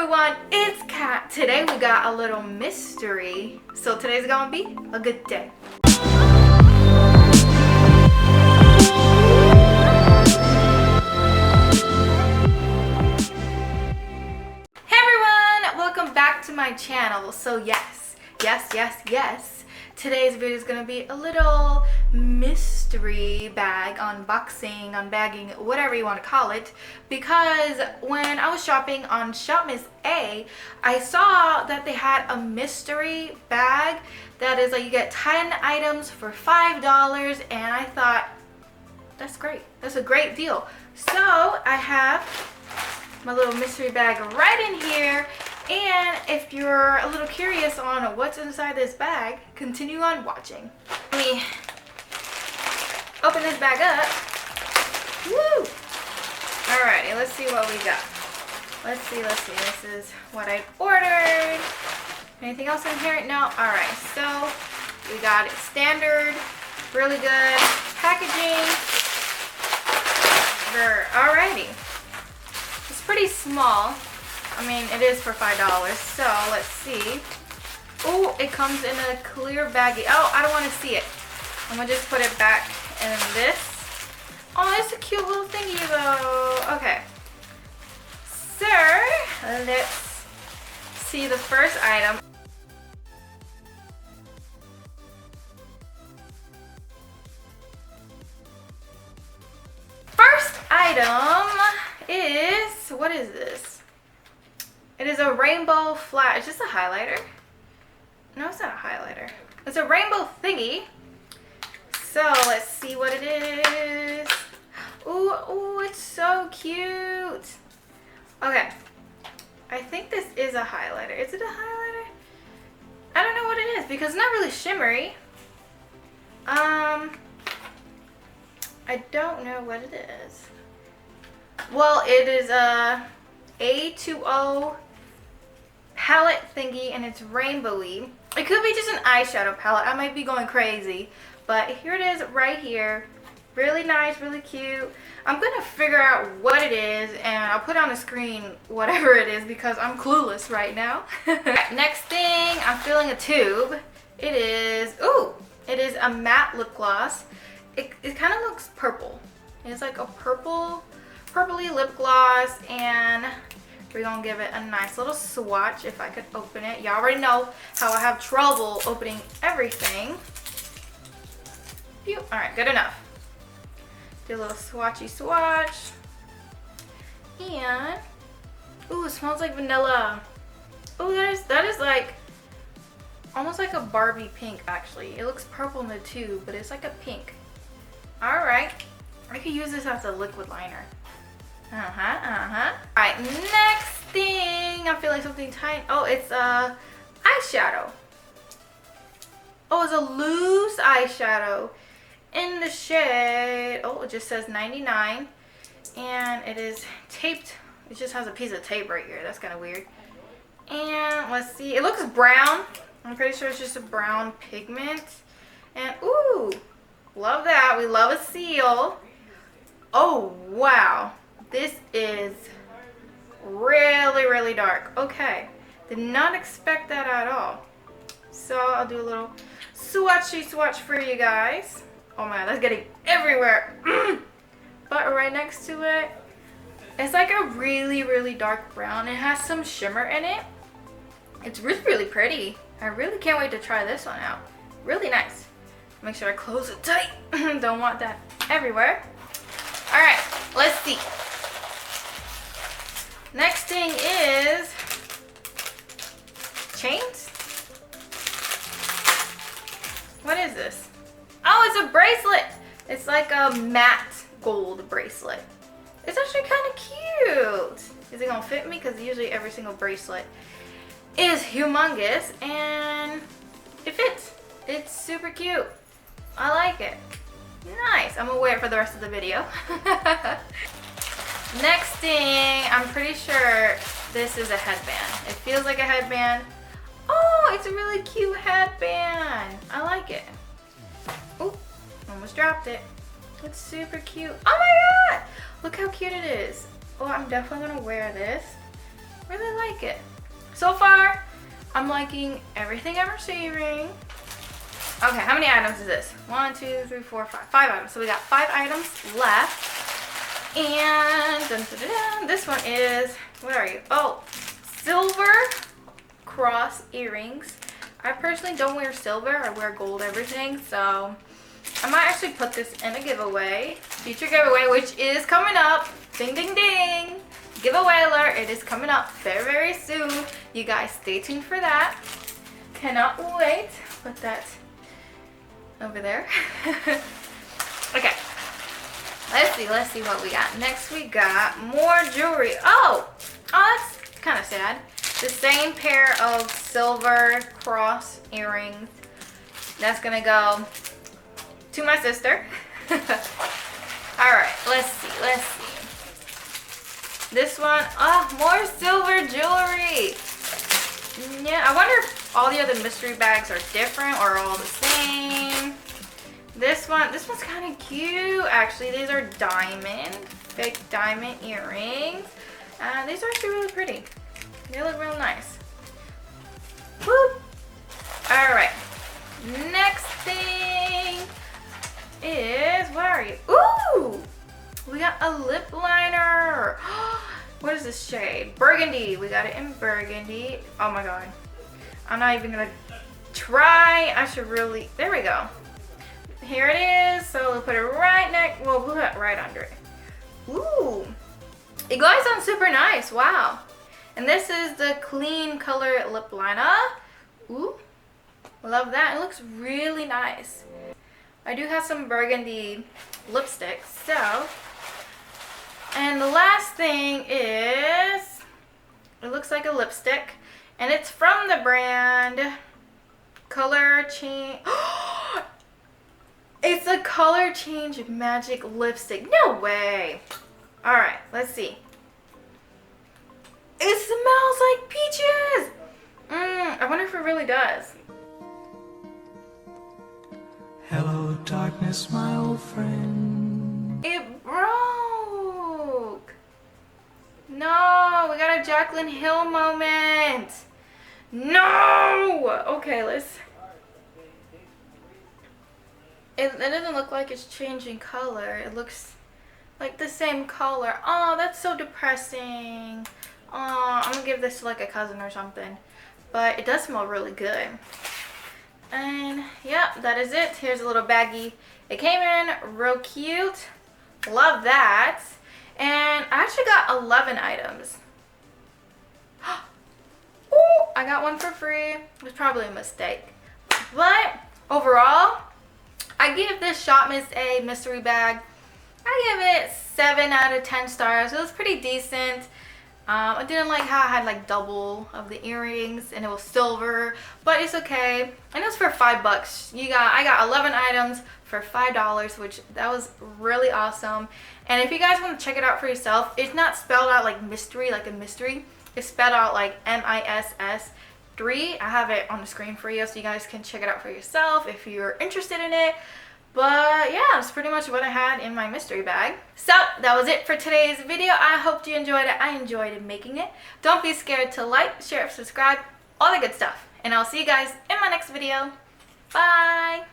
everyone, it's Kat. Today we got a little mystery. So today's gonna be a good day. Hey everyone, welcome back to my channel. So yes. Today's video is gonna be a little mystery bag unboxing, unbagging, whatever you want to call it. Because when I was shopping on ShopMissA, I saw that they had a mystery bag that is like you get 10 items for $5, and I thought that's great. That's a great deal. So I have my little mystery bag right in here. And if you're a little curious on what's inside this bag, continue on watching. Let me open this bag up. Woo! Alrighty, let's see what we got. Let's see. This is what I ordered. Anything else in here? No? Alright, so we got it standard, really good packaging. Alrighty. It's pretty small. I mean, it is for $5, so let's see. Oh, it comes in a clear baggie. Oh, I don't want to see it. I'm going to just put it back in this. Oh, it's a cute little thingy, though. Okay. So, let's see the first item. First item is, what is this? It is a rainbow flat. Is this a highlighter? No, it's not a highlighter. It's a rainbow thingy. So let's see what it is. Ooh, it's so cute. Okay. I think this is a highlighter. Is it a highlighter? I don't know what it is because it's not really shimmery. I don't know what it is. Well, it is a A2O palette thingy, and it's rainbowy. It could be just an eyeshadow palette. I might be going crazy, but here it is right here. Really nice, really cute. I'm gonna figure out what it is, and I'll put on the screen whatever it is because I'm clueless right now. Next thing, I'm filling a tube. It is a matte lip gloss. It kind of looks purple. It's like a purpley lip gloss, and we're gonna give it a nice little swatch if I could open it. Y'all already know how I have trouble opening everything. Phew. All right, good enough. Do a little swatchy swatch. And ooh, it smells like vanilla. Ooh, that is like almost like a Barbie pink actually. It looks purple in the tube, but it's like a pink. All right, I could use this as a liquid liner. Alright, next thing, I'm feeling something tiny. Oh, it's a eyeshadow. Oh, it's a loose eyeshadow in the shade. Oh, it just says 99, and it is taped. It just has a piece of tape right here. That's kind of weird. And let's see. It looks brown. I'm pretty sure it's just a brown pigment. And ooh, love that. We love a seal. Oh wow. This is really dark. Okay, did not expect that at all. So I'll do a little swatch for you guys. Oh my god, that's getting everywhere. But right next to it, it's like a really dark brown. It has some shimmer in it. It's really pretty. I really can't wait to try this one out. Really nice. Make sure I close it tight. Don't want that everywhere. All right, let's see. Next thing is chains. What is this? Oh, it's a bracelet. It's like a matte gold bracelet. It's actually kind of cute. Is it gonna fit me? Because usually every single bracelet is humongous, and it fits. It's super cute. I like it. Nice. I'm gonna wear it for the rest of the video. Next thing, I'm pretty sure this is a headband. It feels like a headband. Oh, it's a really cute headband. I like it. Oh, almost dropped it. It's super cute. Oh my god! Look how cute it is. Oh, I'm definitely gonna wear this. Really like it. So far, I'm liking everything I'm receiving. Okay, how many items is this? 1, 2, 3, 4, 5. 5 items. So we got 5 items left. And dun, dun, dun, dun, this one is, what are you? Oh, silver cross earrings. I personally don't wear silver. I wear gold everything. So I might actually put this in a giveaway. Future giveaway, which is coming up. Ding, ding, ding. Giveaway alert. It is coming up very, very soon. You guys stay tuned for that. Cannot wait. Put that over there. Okay. Let's see what we got. Next we got more jewelry. Oh, that's kind of sad. The same pair of silver cross earrings. That's gonna go to my sister. Alright, let's see. This one, oh, more silver jewelry. Yeah, I wonder if all the other mystery bags are different or all the same. This one's kind of cute. Actually, these are diamond, fake diamond earrings. These are actually really pretty. They look real nice. Whoop. All right. Next thing is, where are you? Ooh, we got a lip liner. What is this shade? Burgundy. We got it in burgundy. Oh my god. I'm not even gonna try. I should really. There we go. Here it is. So we'll put it right next. We'll put it right under it. Ooh. It glides on super nice. Wow. And this is the clean color lip liner. Ooh. Love that. It looks really nice. I do have some burgundy lipstick. So. And the last thing is, it looks like a lipstick, and it's from the brand Color Change. It's a Color Change Magic Lipstick. No way. All right, let's see. It smells like peaches. I wonder if it really does. Hello, darkness, my old friend. It broke. No, we got a Jaclyn Hill moment. No. Okay, let's. It doesn't look like it's changing color. It looks like the same color. Oh, that's so depressing. Oh, I'm gonna give this to like a cousin or something. But it does smell really good. And yeah, that is it. Here's a little baggie. It came in real cute. Love that. And I actually got 11 items. Ooh, I got one for free. It was probably a mistake. But overall, I give this ShopMissA mystery bag, I give it 7 out of 10 stars. It was pretty decent. I didn't like how I had like double of the earrings and it was silver, but it's okay. And it was for $5. I got 11 items for $5, which that was really awesome. And if you guys want to check it out for yourself, it's not spelled out like mystery, like a mystery. It's spelled out like MISS3. I have it on the screen for you so you guys can check it out for yourself if you're interested in it. But yeah, that's pretty much what I had in my mystery bag. So that was it for today's video. I hope you enjoyed it. I enjoyed making it. Don't be scared to like, share, subscribe, all the good stuff. And I'll see you guys in my next video. Bye!